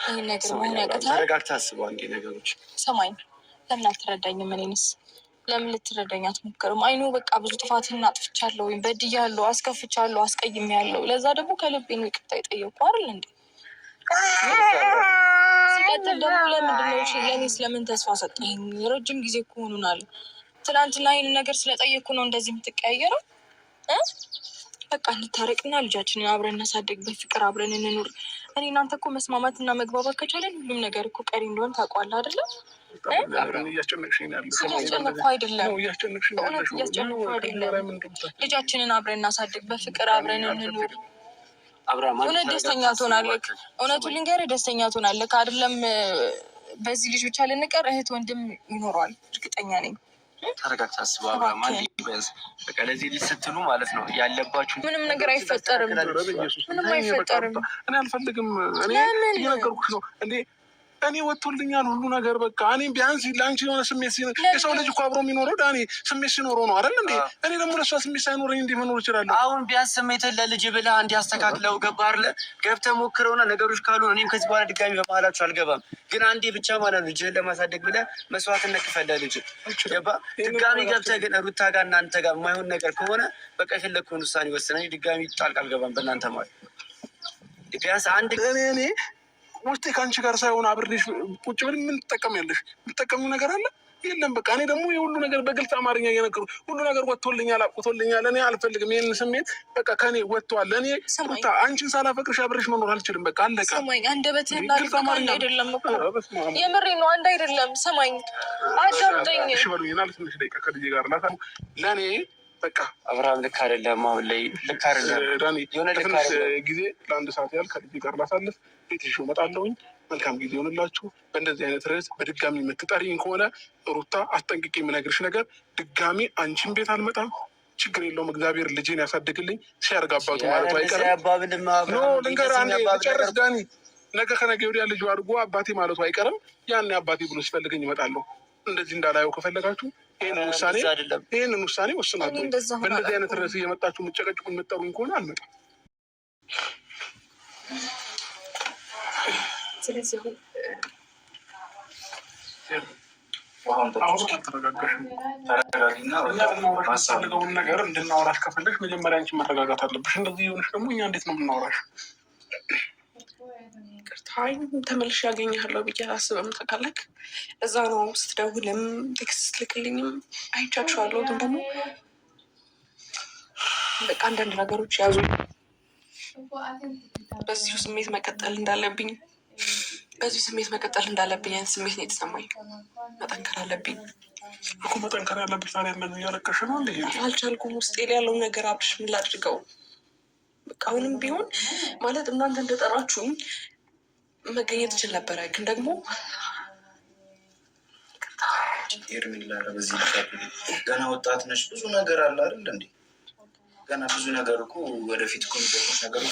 ይህን ነገር መሆን ያቅታል። ተረጋግተህ አስበው አንዴ ነገሮች። ሰማኝ፣ ለምን አትረዳኝም? እኔንስ ለምን ልትረዳኝ አትሞክርም? አይኑ በቃ ብዙ ጥፋትን አጥፍቻለሁ፣ ወይም በድያለሁ፣ አስከፍቻለሁ፣ አስቀይሜያለሁ። ለዛ ደግሞ ከልቤ ነው ይቅርታ የጠየቁ አይደል እንዴ? ሲቀጥል ደግሞ ለምንድነው ለእኔስ ለምን ተስፋ ሰጠኝ? ረጅም ጊዜ እኮ ሆኖናል። ትናንትና ይህን ነገር ስለጠየቅኩ ነው እንደዚህ የምትቀያየረው? በቃ እንታረቅና ልጃችንን አብረን እናሳደግ፣ በፍቅር አብረን እንኑር። እኔ እናንተ እኮ መስማማትና መግባባት ከቻለን ሁሉም ነገር እኮ ቀሪ እንደሆነ ታውቀዋለህ አይደለም? እያስጨነቅኩ አይደለም፣ እውነት እያስጨነቅኩ አይደለም። ልጃችንን አብረን እናሳድግ፣ በፍቅር አብረን እንኑር። እውነት ደስተኛ ትሆናለህ። እውነቱን ልንገርህ፣ ደስተኛ ትሆናለህ አይደለም? በዚህ ልጅ ብቻ ልንቀር እህት ወንድም ይኖረዋል፣ እርግጠኛ ነኝ። ተረጋግተህ አስበው አብርሃም። በቃ ለዚህ ልጅ ስትሉ ማለት ነው ያለባችሁ። ምንም ነገር አይፈጠርም፣ ምንም አይፈጠርም። እኔ አልፈልግም። እኔ እየነገርኩሽ ነው እንዴ። እኔ ወጥቶልኛል ሁሉ ነገር። በቃ እኔ ቢያንስ ለአንቺ የሆነ ስሜት የሰው ልጅ እኮ አብሮ የሚኖረው ዳኒ ስሜት ሲኖረው ነው አይደል እንዴ? እኔ ደግሞ ለእሷ ስሜት ሳይኖረኝ እንዲህ መኖር እችላለሁ? አሁን ቢያንስ ስሜትን ለልጅ ብለህ አንድ ያስተካክለው ገባህ አይደለ? ገብተህ ሞክረውና ነገሮች ካሉ እኔም ከዚህ በኋላ ድጋሚ በመሀላችሁ አልገባም። ግን አንዴ ብቻ ማለት ነው ልጅህን ለማሳደግ ብለህ መስዋዕትነት ክፈል ለልጅ ገባህ? ድጋሚ ገብተህ ግን ሩታ ጋር እናንተ ጋር የማይሆን ነገር ከሆነ በቃ የፈለግከውን ውሳኔ ወስነህ ድጋሚ ጣልቃ አልገባም በእናንተ ማለት። ቢያንስ አንድ እኔ ውስጤ ከአንቺ ጋር ሳይሆን አብሬሽ ቁጭ ብል ምን ትጠቀሚያለሽ? የምትጠቀሚው ነገር አለ? የለም። በቃ እኔ ደግሞ የሁሉ ነገር በግልጽ አማርኛ እየነገሩ ሁሉ ነገር ወጥቶልኛል፣ አብቅቶልኛል። እኔ አልፈልግም። ይህን ስሜት በቃ ከኔ ወጥቷል። እኔ ሩታ አንቺን ሳላፈቅርሽ አብሬሽ መኖር አልችልም። በቃ አለቀ። ሰማኝ፣ አንደበትህና አንድ አይደለም እኮ የምሬ ነው። አንድ አይደለም። ሰማኝ፣ አዳምጠኝ። እሺ በሉኝና ለትንሽ ደቂቃ ከልጄ ጋር ላታ ለእኔ በቃ አብርሃም ልክ አይደለም። አሁን ላይ ልክ አይደለም ዳኒ። ለትንሽ ጊዜ ለአንድ ሰዓት ያህል ከልጄ ጋር ላሳልፍ ቤትሽ እመጣለሁኝ። መልካም ጊዜ ይሆንላችሁ። በእንደዚህ አይነት ርዕስ በድጋሚ የምትጠሪኝ ከሆነ ሩታ አስጠንቅቄ የምነግርሽ ነገር ድጋሚ አንቺን ቤት አልመጣም። ችግር የለውም። እግዚአብሔር ልጄን ያሳድግልኝ። ሲያርግ አባቱ ማለቱ አይቀርም። ልንገርህ ጨርስ ዳኒ። ነገ ከነገ ወዲያ ልጁ አድርጎ አባቴ ማለቱ አይቀርም። ያኔ አባቴ ብሎ ሲፈልገኝ እመጣለሁ። እንደዚህ እንዳላየው ከፈለጋችሁ ይህንን ውሳኔ ወስናለሁ። በእንደዚህ አይነት ርዕስ እየመጣችሁ የምትጨቀጭቁ የምትጠሩኝ ከሆነ አልመጣም። ስለዚህ ማሳልገውን ነገር እንድናወራሽ ከፈለሽ መጀመሪያ አንቺ መረጋጋት አለብሽ። እንደዚህ የሆንሽ ደግሞ እኛ እንዴት ነው የምናወራሽ? ቅርታዊ ተመልሼ ያገኘሃለሁ ብዬ አላስብም። ታውቃለህ፣ እዛ ነው ስትደውልም ቴክስት ስትልክልኝም አይቻችኋለሁ። ግን ደግሞ በቃ አንዳንድ ነገሮች ያዙ። በዚሁ ስሜት መቀጠል እንዳለብኝ አይነት ስሜት ነው የተሰማኝ። መጠንከር አለብኝ እኮ መጠንከር ያለብሽ። ታዲያ እንደዚህ እያለቀሽ ነው እንዴ? አልቻልኩም። ውስጤ ላይ ያለውን ነገር አብርሽ ምን ላድርገው? በቃ አሁንም ቢሆን ማለት እናንተ እንደጠራችሁኝ መገኘት እችል ነበረ። ግን ደግሞ ሄርሜላ በዚህ ገና ወጣት ነች። ብዙ ነገር አለ አይደል እንዴ? ገና ብዙ ነገር እኮ ወደፊት እኮ የሚገጥምሽ ነገር